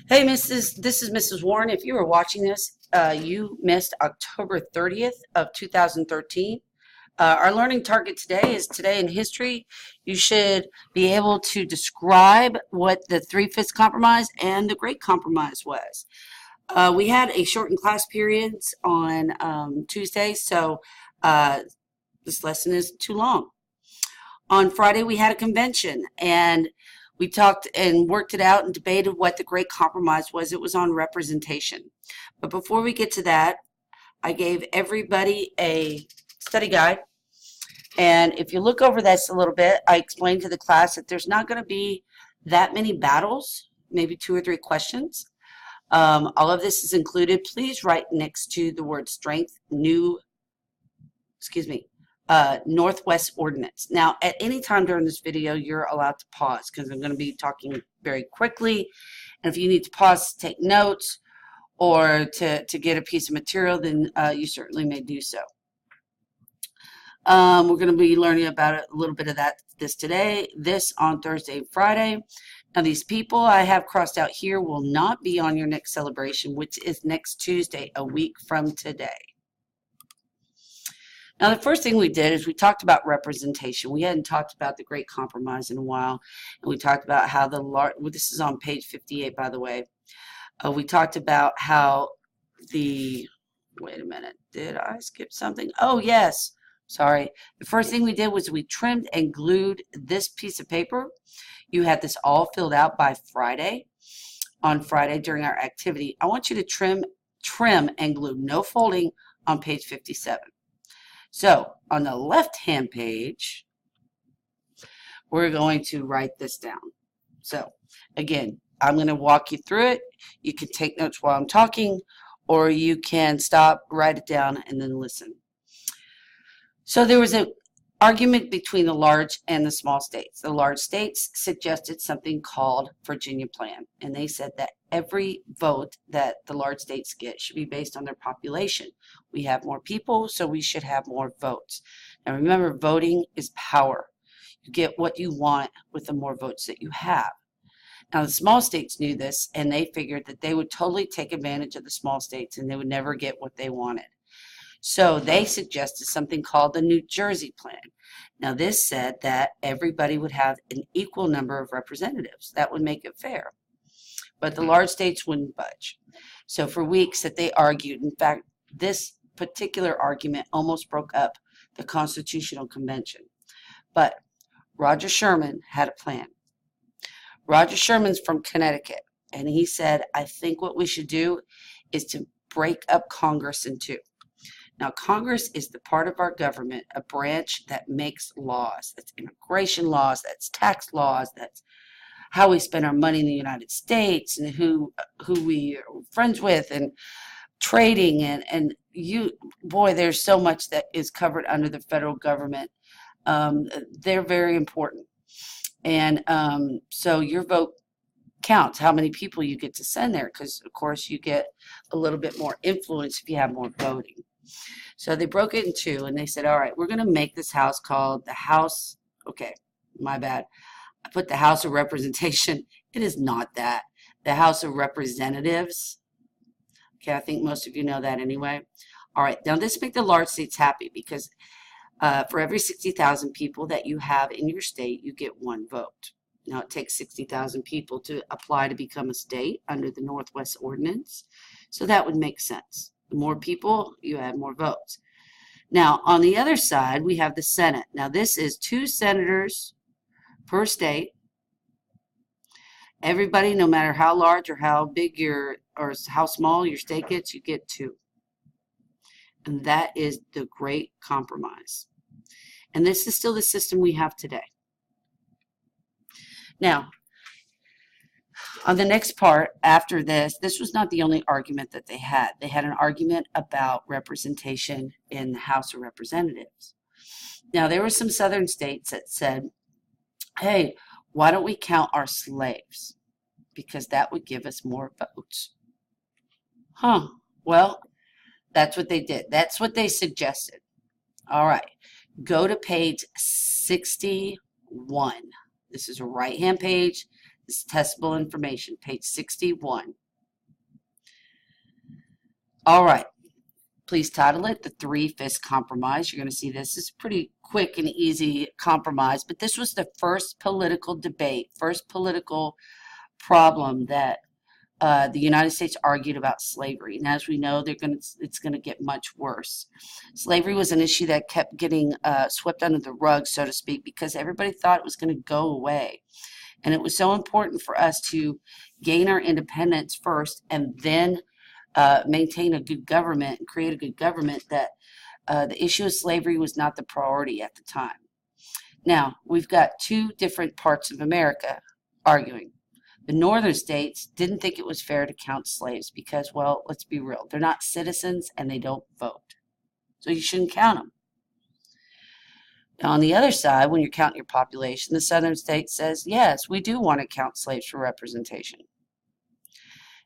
Hey, this is Mrs. Warren. If you were watching this, you missed October 30th of 2013. Our learning target today is today in history. You should be able to describe what the Three-Fifths Compromise and the Great Compromise was. We had a shortened class periods on Tuesday, so uh, this lesson is too long. On Friday, we had a convention and we talked and worked it out and debated what the Great Compromise was. It was on representation. But before we get to that, I gave everybody a study guide. And if you look over this a little bit, I explained to the class that there's not going to be that many battles, maybe 2 or 3 questions. All of this is included. Please write next to the word strength, Northwest Ordinance. Now, at any time during this video, you're allowed to pause because I'm going to be talking very quickly. And if you need to pause to take notes or to get a piece of material, then you certainly may do so. We're going to be learning about a little bit of this today, this on Thursday and Friday. Now, these people I have crossed out here will not be on your next celebration, which is next Tuesday, a week from today. Now, the first thing we did is we talked about representation. We hadn't talked about the Great Compromise in a while, and we talked about how this is on page 58, by the way. We talked about how wait a minute, did I skip something? Oh, yes, sorry. The first thing we did was we trimmed and glued this piece of paper. You had this all filled out by Friday. On Friday during our activity, I want you to trim and glue, no folding on page 57. So on the left-hand page, we're going to write this down. So again, I'm going to walk you through it. You can take notes while I'm talking, or you can stop, write it down, and then listen. So there was an argument between the large and the small states. The large states suggested something called Virginia Plan, and they said that every vote that the large states get should be based on their population. We have more people, so we should have more votes. Now remember, voting is power. You get what you want with the more votes that you have. Now the small states knew this, and they figured that they would totally take advantage of the small states and they would never get what they wanted. So they suggested something called the New Jersey Plan. Now this said that everybody would have an equal number of representatives. That would make it fair. But the large states wouldn't budge. So for weeks that they argued, in fact, this particular argument almost broke up the Constitutional Convention. But Roger Sherman had a plan. Roger Sherman's from Connecticut, and he said, I think what we should do is to break up Congress in two. Now, Congress is the part of our government, a branch that makes laws. That's immigration laws, that's tax laws, that's how we spend our money in the United States, and who we are friends with, and trading, and boy, there's so much that is covered under the federal government. They're very important. And so your vote counts, how many people you get to send there, because, of course, you get a little bit more influence if you have more voting. So they broke it in two, and they said, all right, we're going to make this house called the House. Okay, my bad. I put the House of Representation. It is not that. The House of Representatives. Okay, I think most of you know that anyway. All right, now this make the large states happy because for every 60,000 people that you have in your state, you get one vote. Now, it takes 60,000 people to apply to become a state under the Northwest Ordinance, so that would make sense. The more people, you have more votes. Now, on the other side, we have the Senate. Now, this is 2 senators per state. Everybody, no matter how large or how big or how small your state gets, you get 2. And that is the Great Compromise. And this is still the system we have today. Now, on the next part after this was not the only argument that they had. They had an argument about representation in the House of Representatives. Now, there were some southern states that said, hey, why don't we count our slaves? Because that would give us more votes. Well, that's what they did. That's what they suggested. All right. Go to page 61. This is a right-hand page, This is testable information, page 61. All right. Please title it the Three-Fifths Compromise. You're going to see this is pretty quick and easy compromise, but this was the first political debate, first political problem that the United States argued about slavery. And as we know, it's going to get much worse. Slavery was an issue that kept getting swept under the rug, so to speak, because everybody thought it was going to go away. And it was so important for us to gain our independence first and then maintain a good government and create a good government that the issue of slavery was not the priority at the time. Now, we've got two different parts of America arguing. The northern states didn't think it was fair to count slaves because, well, let's be real, they're not citizens and they don't vote. So you shouldn't count them. Now, on the other side, when you're counting your population, the southern state says, yes, we do want to count slaves for representation.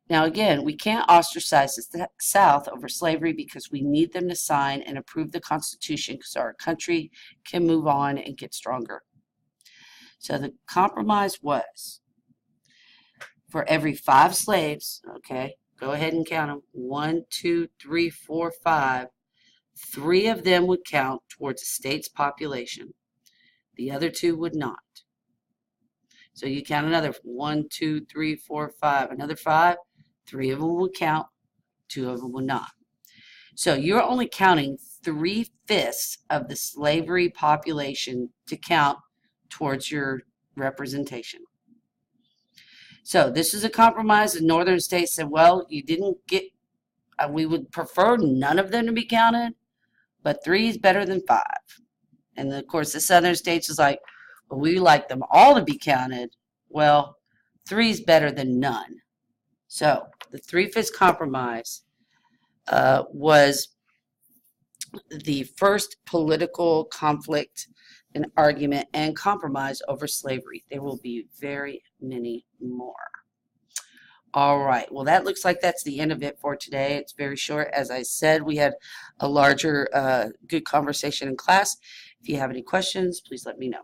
Now, again, we can't ostracize the South over slavery because we need them to sign and approve the Constitution so our country can move on and get stronger. So the compromise was, for every 5 slaves, okay, go ahead and count them, 1, 2, 3, 4, 5, 3 of them would count towards the state's population. The other 2 would not. So you count another 1, 2, 3, 4, 5, another 5. 3 of them would count, 2 of them would not. So you're only counting 3/5 of the slavery population to count towards your representation. So this is a compromise. The northern states said, well, you didn't get, we would prefer none of them to be counted, but 3 is better than 5. And of course, the southern states is like, well, we like them all to be counted. Well, 3 is better than none. So the Three-Fifths Compromise was the first political conflict and argument and compromise over slavery. There will be very many more. All right. Well, that looks like that's the end of it for today. It's very short. As I said, we had a larger, good conversation in class. If you have any questions, please let me know.